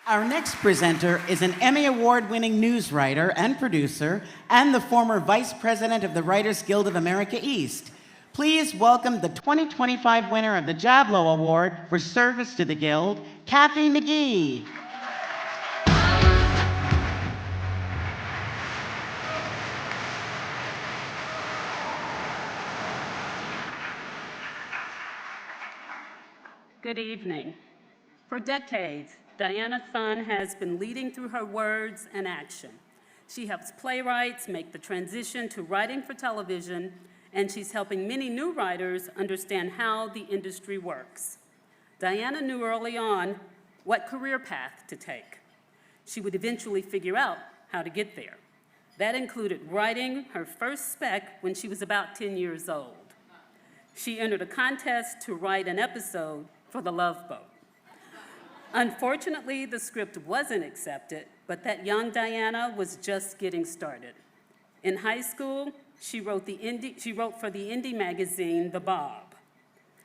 Our next presenter is an Emmy Award-winning news writer and producer and the former Vice President of the Writers Guild of America East. Please welcome the 2025 winner of the Jablow Award for service to the Guild, McGee. Good evening. For decades, Diana Sun has been leading through her words and action. She helps playwrights make the transition to writing for television, and she's helping many new writers understand how the industry works. Diana knew early on what career path to take. She would eventually figure out how to get there. That included writing her first spec when she was about 10 years old. She entered a contest to write an episode for The Love Boat. Unfortunately, the script wasn't accepted, but that young Diana was just getting started. In high school, she wrote for the indie magazine, The Bob.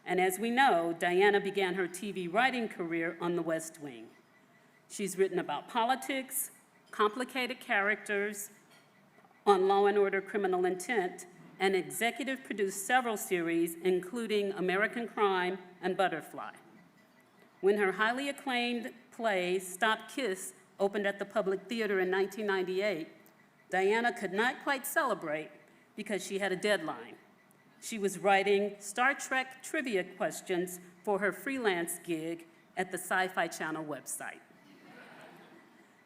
And as we know, Diana began her TV writing career on The West Wing. She's written about politics, complicated characters, on Law & Order: Criminal Intent, and executive produced several series, including American Crime and Butterfly. When her highly acclaimed play, Stop Kiss, opened at the Public Theater in 1998, Diana could not quite celebrate because she had a deadline. She was writing Star Trek trivia questions for her freelance gig at the Sci-Fi Channel website.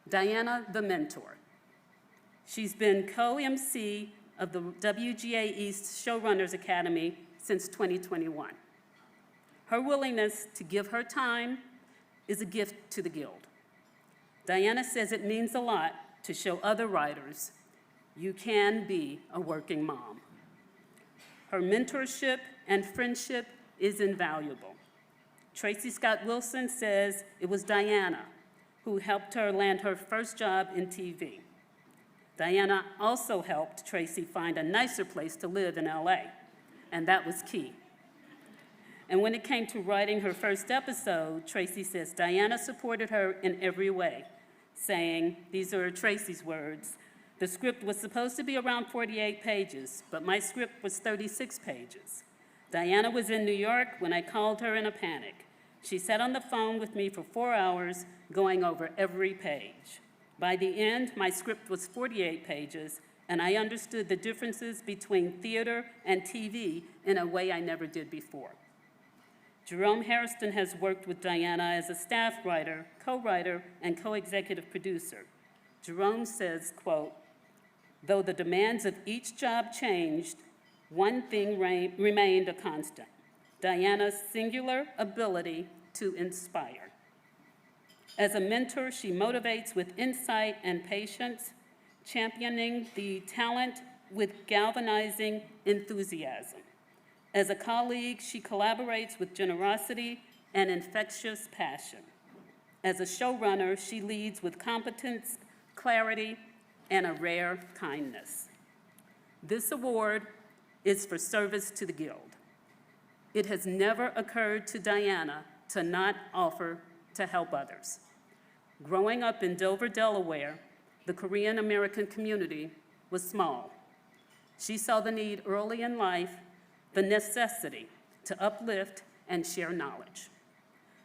Diana, the mentor. She's been co-MC of the WGA East Showrunners Academy since 2021. Her willingness to give her time is a gift to the Guild. Diana says it means a lot to show other writers you can be a working mom. Her mentorship and friendship is invaluable. Tracy Scott Wilson says it was Diana who helped her land her first job in TV. Diana also helped Tracy find a nicer place to live in LA, and that was key. And when it came to writing her first episode, Tracy says Diana supported her in every way, saying, these are Tracy's words, the script was supposed to be around 48 pages, but my script was 36 pages. Diana was in New York when I called her in a panic. She sat on the phone with me for 4 hours, going over every page. By the end, my script was 48 pages, and I understood the differences between theater and TV in a way I never did before. Jerome Hairston has worked with Diana as a staff writer, co-writer, and co-executive producer. Jerome says, quote, though the demands of each job changed, one thing remained a constant, Diana's singular ability to inspire. As a mentor, she motivates with insight and patience, championing the talent with galvanizing enthusiasm. As a colleague, she collaborates with generosity and infectious passion. As a showrunner, she leads with competence, clarity, and a rare kindness. This award is for service to the Guild. It has never occurred to Diana to not offer to help others. Growing up in Dover, Delaware, the Korean American community was small. She saw the need early in life, the necessity to uplift and share knowledge.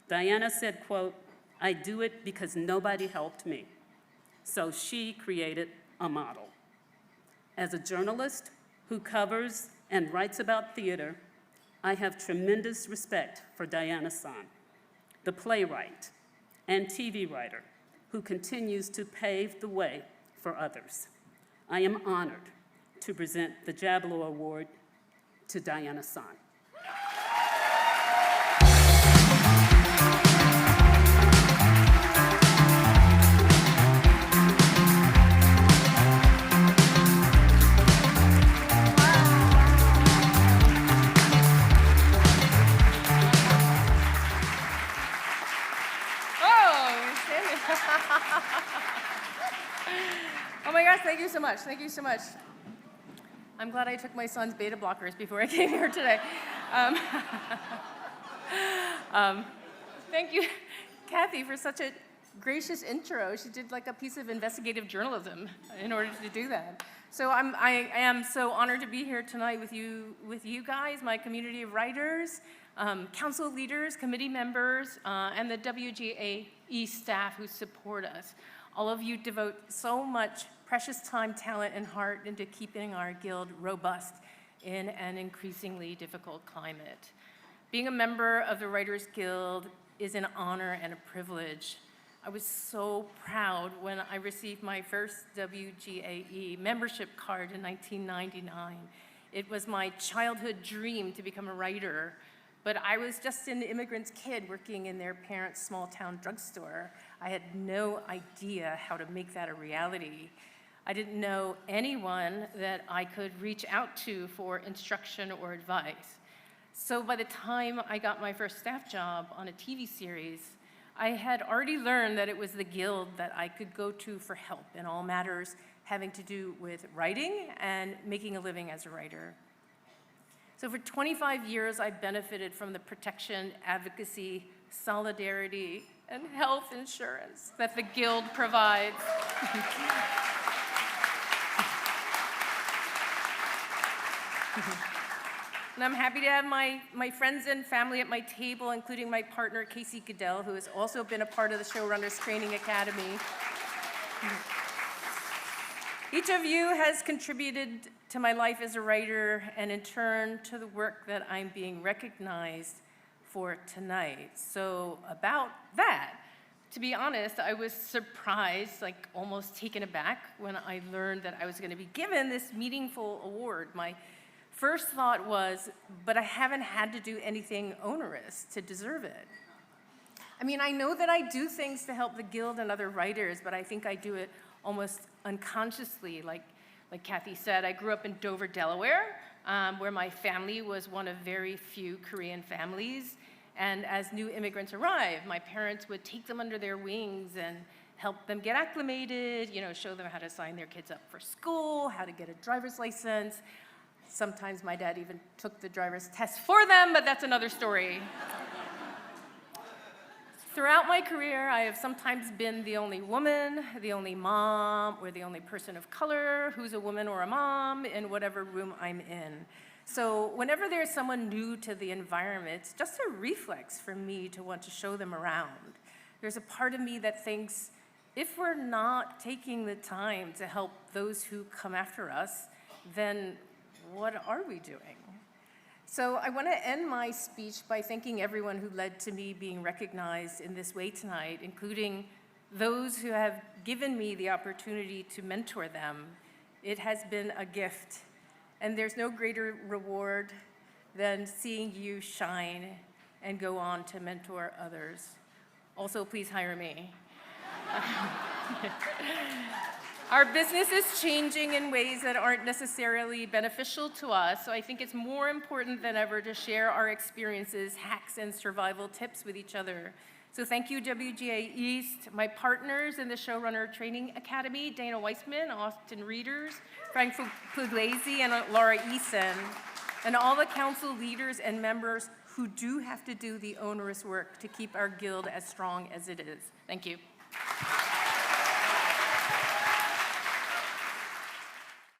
Diana said, quote, I do it because nobody helped me. So she created a model. As a journalist who covers and writes about theater, I have tremendous respect for Diana Sun, the playwright and TV writer who continues to pave the way for others. I am honored to present the Jablow Award to Diana Sun. Oh my gosh, thank you so much. Thank you so much. I'm glad I took my son's beta blockers before I came here today. Thank you, Kathy, for such a gracious intro. She did like a piece of investigative journalism in order to do that. So I am so honored to be here tonight with you guys, my community of writers, council leaders, committee members, and the WGAE staff who support us. All of you devote so much precious time, talent, and heart into keeping our guild robust in an increasingly difficult climate. Being a member of the Writers Guild is an honor and a privilege. I was so proud when I received my first WGAE membership card in 1999. It was my childhood dream to become a writer, but I was just an immigrant's kid working in their parents' small-town drugstore. I had no idea how to make that a reality. I didn't know anyone that I could reach out to for instruction or advice. So by the time I got my first staff job on a TV series, I had already learned that it was the Guild that I could go to for help in all matters having to do with writing and making a living as a writer. So for 25 years, I've benefited from the protection, advocacy, solidarity, and health insurance that the Guild provides. And I'm happy to have my friends and family at my table, including my partner, Casey Goodell, who has also been a part of the Showrunners Training Academy. Each of you has contributed to my life as a writer and in turn to the work that I'm being recognized for tonight. So about that, to be honest, I was surprised, like almost taken aback when I learned that I was going to be given this meaningful award. My first thought was, but I haven't had to do anything onerous to deserve it. I mean, I know that I do things to help the Guild and other writers, but I think I do it almost unconsciously. Like Kathy said, I grew up in Dover, Delaware, where my family was one of very few Korean families. And as new immigrants arrived, my parents would take them under their wings and help them get acclimated, show them how to sign their kids up for school, how to get a driver's license. Sometimes my dad even took the driver's test for them, but that's another story. Throughout my career, I have sometimes been the only woman, the only mom, or the only person of color who's a woman or a mom in whatever room I'm in. So whenever there's someone new to the environment, it's just a reflex for me to want to show them around. There's a part of me that thinks, if we're not taking the time to help those who come after us, then what are we doing? So I want to end my speech by thanking everyone who led to me being recognized in this way tonight, including those who have given me the opportunity to mentor them. It has been a gift, and there's no greater reward than seeing you shine and go on to mentor others. Also, please hire me. Our business is changing in ways that aren't necessarily beneficial to us, so I think it's more important than ever to share our experiences, hacks, and survival tips with each other. So thank you, WGA East, my partners in the Showrunner Training Academy, Dana Weissman, Austin Readers, Frank Puglisi, and Laura Eason, and all the council leaders and members who do have to do the onerous work to keep our guild as strong as it is. Thank you.